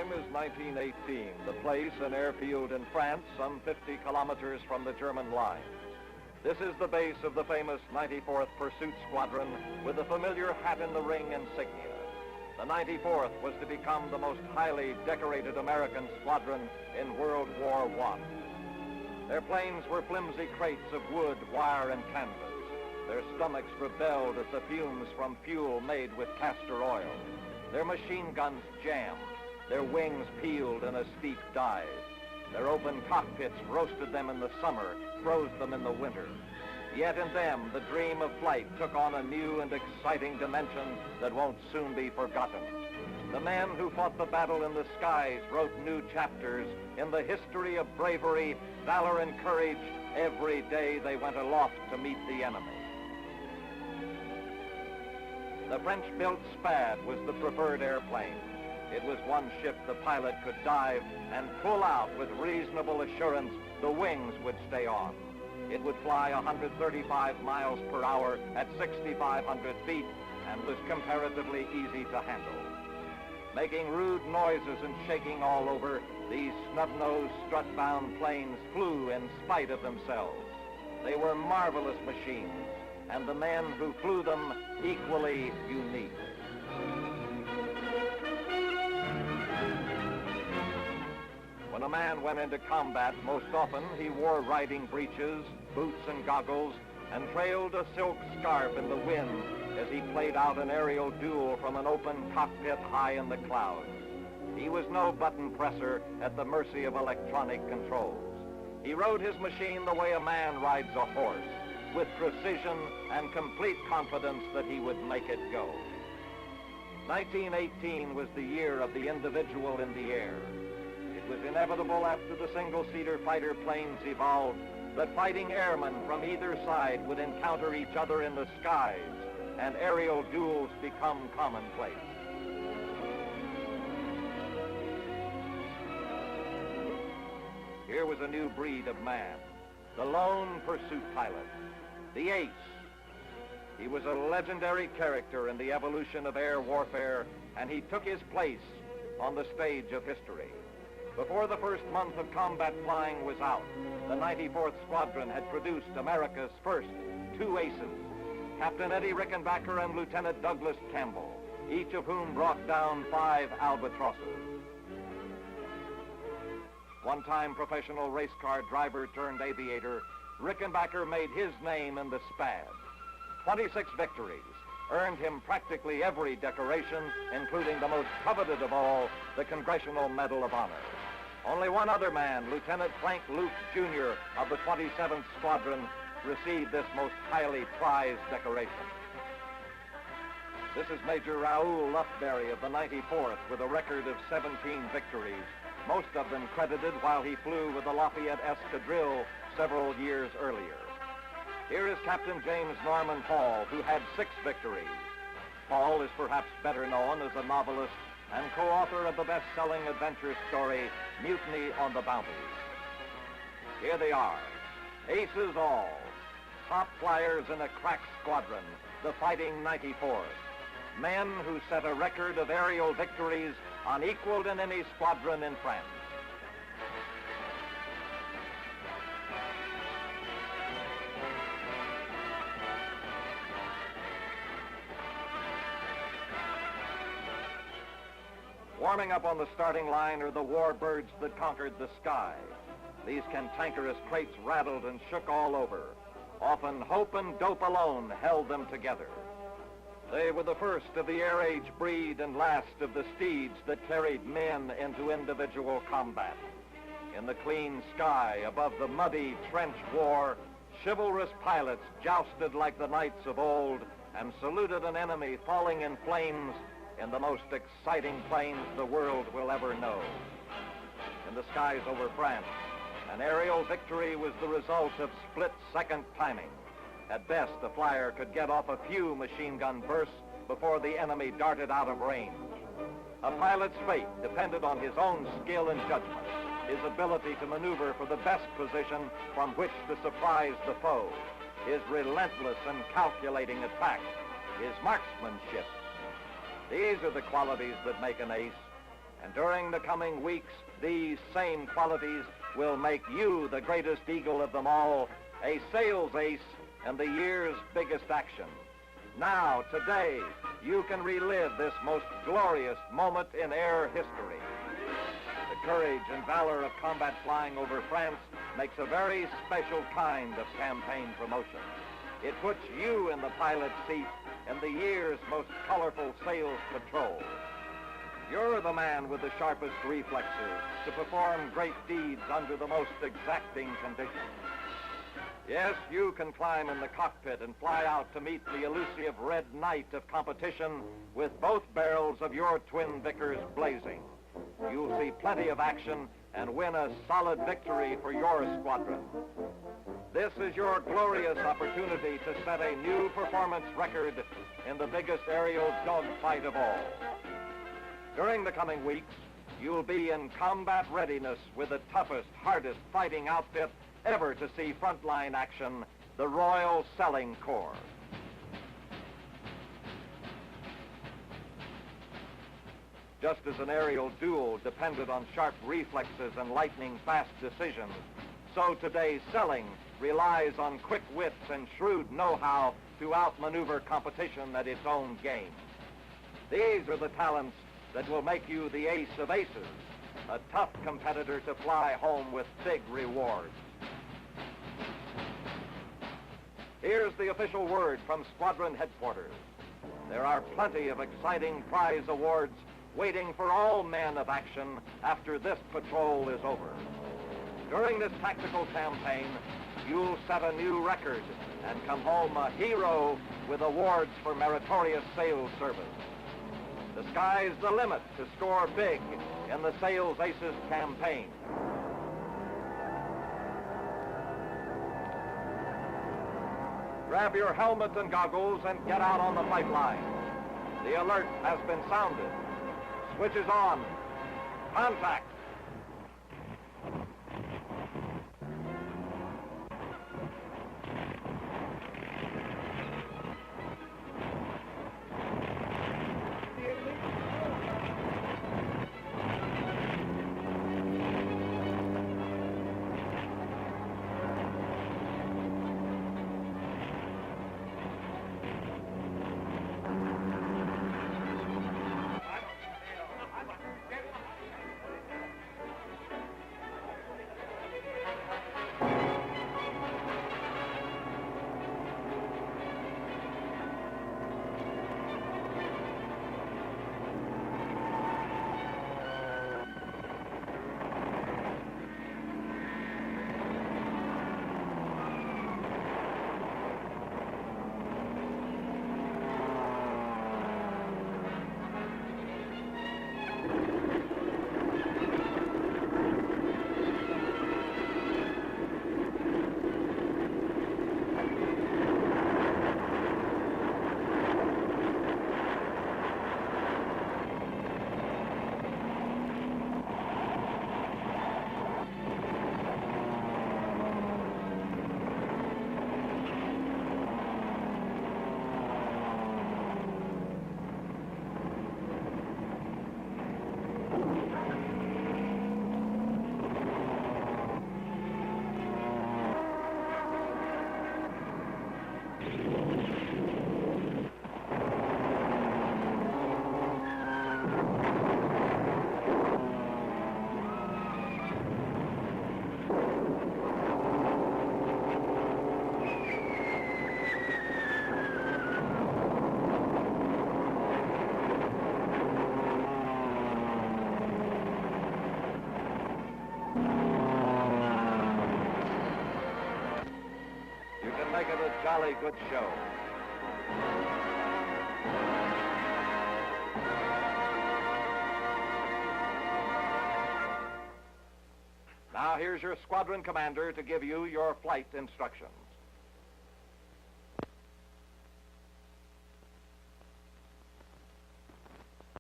time is 1918, the place an airfield in France, some 50 kilometers from the German line. This is the base of the famous 94th Pursuit Squadron with the familiar hat-in-the-ring insignia. The 94th was to become the most highly decorated American squadron in World War I. Their planes were flimsy crates of wood, wire, and canvas. Their stomachs rebelled at the fumes from fuel made with castor oil. Their machine guns jammed. Their wings peeled in a steep dive. Their open cockpits roasted them in the summer, froze them in the winter. Yet in them, the dream of flight took on a new and exciting dimension that won't soon be forgotten. The men who fought the battle in the skies wrote new chapters in the history of bravery, valor, and courage every day they went aloft to meet the enemy. The French-built Spad was the preferred airplane. It was one ship the pilot could dive and pull out with reasonable assurance the wings would stay on. It would fly 135 miles per hour at 6,500 feet and was comparatively easy to handle. Making rude noises and shaking all over, these snub-nosed, strut-bound planes flew in spite of themselves. They were marvelous machines, and the men who flew them equally unique. When a man went into combat, most often he wore riding breeches, boots and goggles, and trailed a silk scarf in the wind as he played out an aerial duel from an open cockpit high in the clouds. He was no button presser at the mercy of electronic controls. He rode his machine the way a man rides a horse, with precision and complete confidence that he would make it go. 1918 was the year of the individual in the air. It was inevitable after the single-seater fighter planes evolved that fighting airmen from either side would encounter each other in the skies and aerial duels become commonplace. Here was a new breed of man, the lone pursuit pilot, the ace. He was a legendary character in the evolution of air warfare, and he took his place on the stage of history. Before the first month of combat flying was out, the 94th Squadron had produced America's first two aces, Captain Eddie Rickenbacker and Lieutenant Douglas Campbell, each of whom brought down 5 albatrosses. One-time professional race car driver turned aviator, Rickenbacker made his name in the Spad. 26 victories earned him practically every decoration, including the most coveted of all, the Congressional Medal of Honor. Only one other man, Lieutenant Frank Luke, Jr. of the 27th Squadron, received this most highly prized decoration. This is Major Raoul Lufberry of the 94th with a record of 17 victories, most of them credited while he flew with the Lafayette Escadrille several years earlier. Here is Captain James Norman Paul, who had 6 victories. Paul is perhaps better known as a novelist and co-author of the best-selling adventure story, Mutiny on the Bounty. Here they are, aces all, top flyers in a crack squadron, the Fighting 94th. Men who set a record of aerial victories unequaled in any squadron in France. Warming up on the starting line are the warbirds that conquered the sky. These cantankerous crates rattled and shook all over. Often hope and dope alone held them together. They were the first of the air age breed and last of the steeds that carried men into individual combat. In the clean sky above the muddy trench war, chivalrous pilots jousted like the knights of old and saluted an enemy falling in flames in the most exciting planes the world will ever know. In the skies over France, an aerial victory was the result of split-second timing. At best, the flyer could get off a few machine gun bursts before the enemy darted out of range. A pilot's fate depended on his own skill and judgment, his ability to maneuver for the best position from which to surprise the foe, his relentless and calculating attack, his marksmanship. These are the qualities that make an ace. And during the coming weeks, these same qualities will make you the greatest eagle of them all, a sales ace in the year's biggest action. Now, today, you can relive this most glorious moment in air history. The courage and valor of combat flying over France makes a very special kind of campaign promotion. It puts you in the pilot's seat in the year's most colorful sales patrol. You're the man with the sharpest reflexes to perform great deeds under the most exacting conditions. Yes, you can climb in the cockpit and fly out to meet the elusive red knight of competition with both barrels of your twin Vickers blazing. You'll see plenty of action and win a solid victory for your squadron. This is your glorious opportunity to set a new performance record in the biggest aerial dogfight of all. During the coming weeks, you'll be in combat readiness with the toughest, hardest fighting outfit ever to see frontline action, the Royal Selling Corps. Just as an aerial duel depended on sharp reflexes and lightning-fast decisions, so today's selling relies on quick wits and shrewd know-how to outmaneuver competition at its own game. These are the talents that will make you the ace of aces, a tough competitor to fly home with big rewards. Here's the official word from Squadron Headquarters. There are plenty of exciting prize awards waiting for all men of action after this patrol is over. During this tactical campaign, you'll set a new record and come home a hero with awards for meritorious sales service. The sky's the limit to score big in the Sales Aces campaign. Grab your helmet and goggles and get out on the flight line. The alert has been sounded. Switches on. Contact. Make it a jolly good show. Now here's your squadron commander to give you your flight instructions.